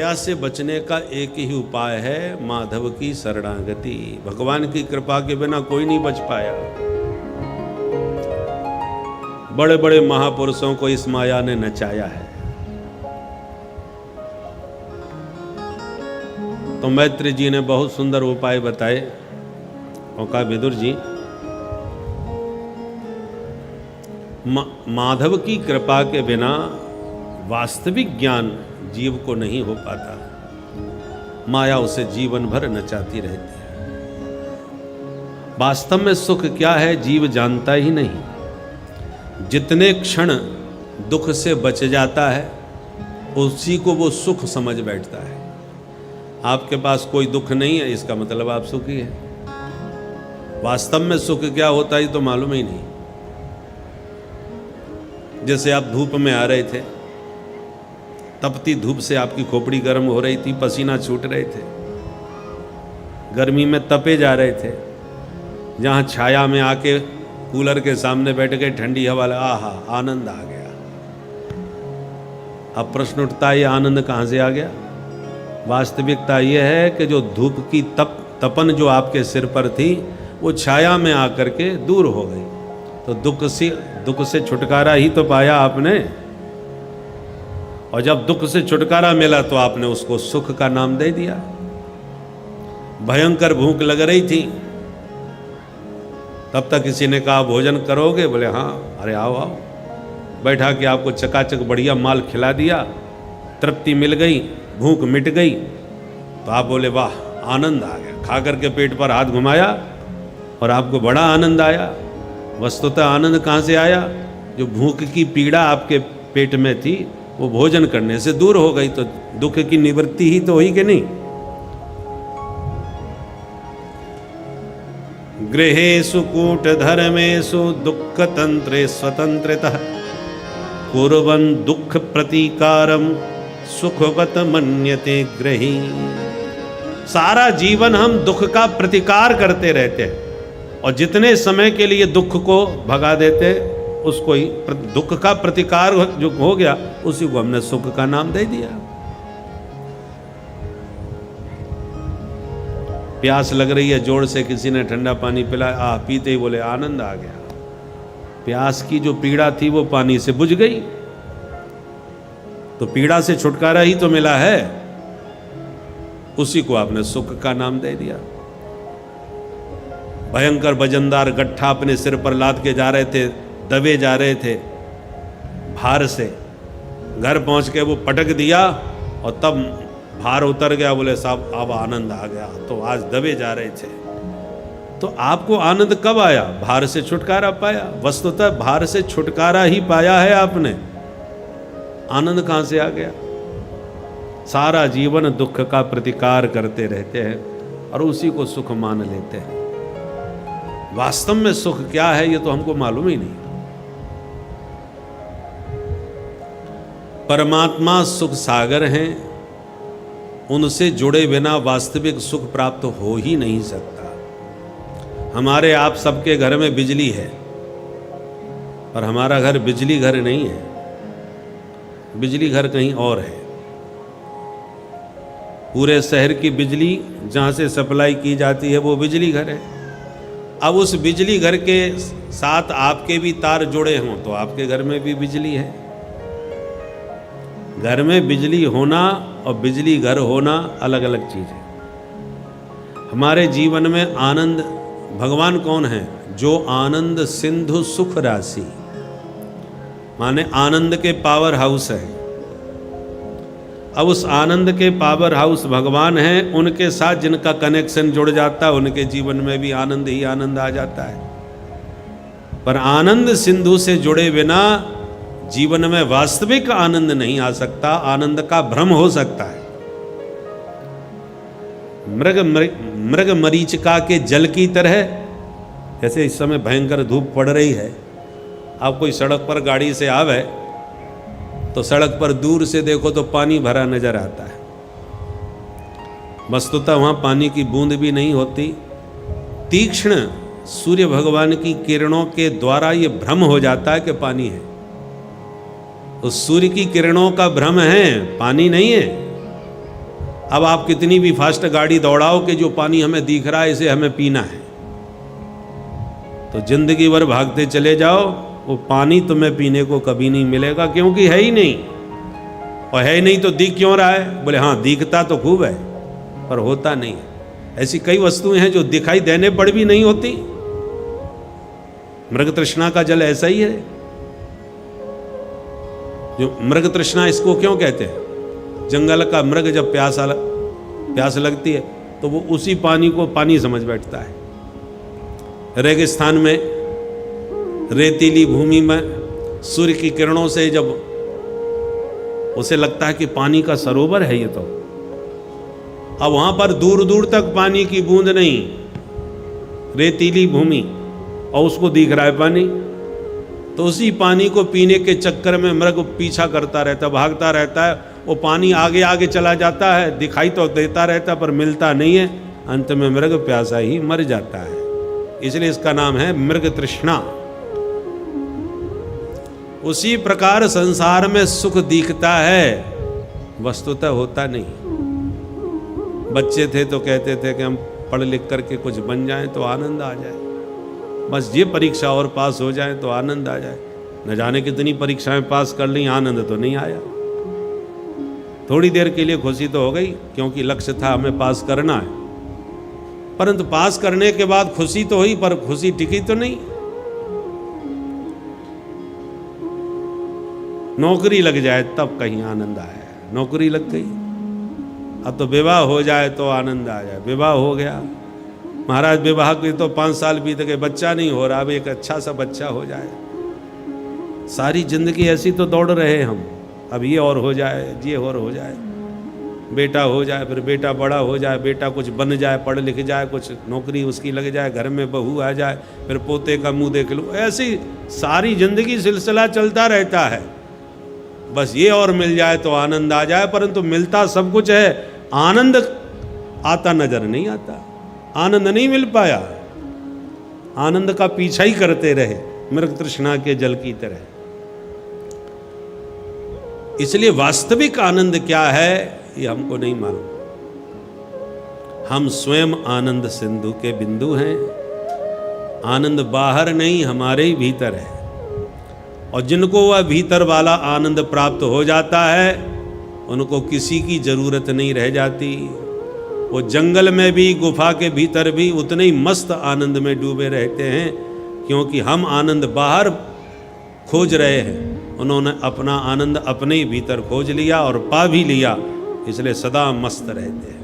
माया से बचने का एक ही उपाय है, माधव की शरणागति। भगवान की कृपा के बिना कोई नहीं बच पाया। बड़े बड़े महापुरुषों को इस माया ने नचाया है। तो मैत्री जी ने बहुत सुंदर उपाय बताए और कहा, विदुर जी, माधव की कृपा के बिना वास्तविक ज्ञान जीव को नहीं हो पाता। माया उसे जीवन भर नचाती रहती है। वास्तव में सुख क्या है जीव जानता ही नहीं। जितने क्षण दुख से बच जाता है उसी को वो सुख समझ बैठता है। आपके पास कोई दुख नहीं है इसका मतलब आप सुखी है। वास्तव में सुख क्या होता है तो मालूम ही नहीं। जैसे आप धूप में आ रहे थे, तपती धूप से आपकी खोपड़ी गर्म हो रही थी, पसीना छूट रहे थे, गर्मी में तपे जा रहे थे, जहाँ छाया में आके कूलर के सामने बैठ गए, ठंडी हवा लगा, आहा आनंद आ गया। अब प्रश्न उठता है, ये आनंद कहाँ से आ गया? वास्तविकता ये है कि जो धूप की तपन जो आपके सिर पर थी वो छाया में आकर के दूर हो गई। तो दुख से छुटकारा ही तो पाया आपने। और जब दुख से छुटकारा मिला तो आपने उसको सुख का नाम दे दिया। भयंकर भूख लग रही थी, तब तक किसी ने कहा भोजन करोगे? बोले हाँ। अरे आओ आओ। बैठा के आपको चकाचक बढ़िया माल खिला दिया, तृप्ति मिल गई, भूख मिट गई, तो आप बोले वाह आनंद आ गया। खा करके पेट पर हाथ घुमाया और आपको बड़ा आनंद आया। वस्तुतः आनंद कहाँ से आया? जो भूख की पीड़ा आपके पेट में थी वो भोजन करने से दूर हो गई, तो दुख की निवृत्ति ही तो हुई कि नहीं। गृहेषु कूट धर्मेषु दुख तंत्रे स्वतंत्रतः कुर्वन् दुख प्रतिकारम सुखवत मन्यते गृही। सारा जीवन हम दुख का प्रतिकार करते रहते हैं और जितने समय के लिए दुख को भगा देते उसको ही दुख का प्रतिकार जो हो गया उसी को हमने सुख का नाम दे दिया। प्यास लग रही है, जोर से किसी ने ठंडा पानी पिलाया, पीते ही बोले आनंद आ गया। प्यास की जो पीड़ा थी वो पानी से बुझ गई, तो पीड़ा से छुटकारा ही तो मिला है, उसी को आपने सुख का नाम दे दिया। भयंकर वजनदार गट्ठा अपने सिर पर लाद के जा रहे थे, दबे जा रहे थे भार से, घर पहुंच के वो पटक दिया और तब भार उतर गया। बोले साहब अब आनंद आ गया, तो आज दबे जा रहे थे। तो आपको आनंद कब आया? भार से छुटकारा पाया। वस्तुतः भार से छुटकारा ही पाया है आपने, आनंद कहां से आ गया? सारा जीवन दुख का प्रतिकार करते रहते हैं और उसी को सुख मान लेते हैं। वास्तव में सुख क्या है ये तो हमको मालूम ही नहीं। परमात्मा सुख सागर हैं, उनसे जुड़े बिना वास्तविक सुख प्राप्त हो ही नहीं सकता। हमारे आप सबके घर में बिजली है, पर हमारा घर बिजली घर नहीं है, बिजली घर कहीं और है। पूरे शहर की बिजली जहाँ से सप्लाई की जाती है वो बिजली घर है। अब उस बिजली घर के साथ आपके भी तार जुड़े हों तो आपके घर में भी बिजली है। घर में बिजली होना और बिजली घर होना अलग अलग चीज़ है। हमारे जीवन में आनंद, भगवान कौन है? जो आनंद सिंधु सुख राशि, माने आनंद के पावर हाउस है। अब उस आनंद के पावर हाउस भगवान हैं, उनके साथ जिनका कनेक्शन जुड़ जाता है उनके जीवन में भी आनंद ही आनंद आ जाता है। पर आनंद सिंधु से जुड़े बिना जीवन में वास्तविक आनंद नहीं आ सकता, आनंद का भ्रम हो सकता है। मृग मरीचिका के जल की तरह, जैसे इस समय भयंकर धूप पड़ रही है, आप कोई सड़क पर गाड़ी से आवे तो सड़क पर दूर से देखो तो पानी भरा नजर आता है, वस्तुतः वहाँ पानी की बूंद भी नहीं होती। तीक्ष्ण सूर्य भगवान की किरणों के द्वारा ये भ्रम हो जाता है कि पानी है। उस सूर्य की किरणों का भ्रम है, पानी नहीं है। अब आप कितनी भी फास्ट गाड़ी दौड़ाओ कि जो पानी हमें दिख रहा है इसे हमें पीना है, तो जिंदगी भर भागते चले जाओ, वो पानी तुम्हें पीने को कभी नहीं मिलेगा, क्योंकि है ही नहीं। और है नहीं तो दिख क्यों रहा है? बोले हाँ दिखता तो खूब है पर होता नहीं है। ऐसी कई वस्तुएं हैं जो दिखाई देने पर भी नहीं होती। मृग तृष्णा का जल ऐसा ही है। जो मृग तृष्णा इसको क्यों कहते हैं? जंगल का मृग जब प्यास लगती है तो वो उसी पानी को पानी समझ बैठता है। रेगिस्तान में, रेतीली भूमि में सूर्य की किरणों से जब उसे लगता है कि पानी का सरोवर है ये, तो अब वहां पर दूर दूर तक पानी की बूंद नहीं, रेतीली भूमि, और उसको दिख रहा है पानी। तो उसी पानी को पीने के चक्कर में मृग पीछा करता रहता, भागता रहता है। वो पानी आगे आगे चला जाता है, दिखाई तो देता रहता पर मिलता नहीं है। अंत में मृग प्यासा ही मर जाता है। इसलिए इसका नाम है मृग तृष्णा। उसी प्रकार संसार में सुख दिखता है, वस्तुतः होता नहीं। बच्चे थे तो कहते थे कि हम पढ़ लिख करके कुछ बन जाएं तो आनंद आ जाए, बस ये परीक्षा और पास हो जाए तो आनंद आ जाए। न जाने कितनी परीक्षाएं पास कर ली, आनंद तो नहीं आया। थोड़ी देर के लिए खुशी तो हो गई क्योंकि लक्ष्य था हमें पास करना है, परंतु पास करने के बाद खुशी तो हुई पर खुशी टिकी तो नहीं। नौकरी लग जाए तब कहीं आनंद आया, नौकरी लग गई। अब तो विवाह हो जाए तो आनंद आ जाए, विवाह हो गया। महाराज विवाह के तो 5 साल बीत गए, बच्चा नहीं हो रहा, अब एक अच्छा सा बच्चा हो जाए। सारी जिंदगी ऐसी तो दौड़ रहे हम, अब ये और हो जाए, ये और हो जाए, बेटा हो जाए, फिर बेटा बड़ा हो जाए, बेटा कुछ बन जाए, पढ़ लिख जाए, कुछ नौकरी उसकी लग जाए, घर में बहू आ जाए, फिर पोते का मुंह देख लो। ऐसी सारी जिंदगी सिलसिला चलता रहता है। बस ये और मिल जाए तो आनंद आ जाए, परंतु मिलता सब कुछ है, आनंद आता नजर नहीं आता, आनंद नहीं मिल पाया। आनंद का पीछा ही करते रहे मृग तृष्णा के जल की तरह। इसलिए वास्तविक आनंद क्या है ये हमको नहीं मालूम। हम स्वयं आनंद सिंधु के बिंदु हैं। आनंद बाहर नहीं, हमारे ही भीतर है। और जिनको वह भीतर वाला आनंद प्राप्त हो जाता है उनको किसी की जरूरत नहीं रह जाती। वो जंगल में भी, गुफा के भीतर भी उतने ही मस्त आनंद में डूबे रहते हैं, क्योंकि हम आनंद बाहर खोज रहे हैं, उन्होंने अपना आनंद अपने ही भीतर खोज लिया और पा भी लिया, इसलिए सदा मस्त रहते हैं।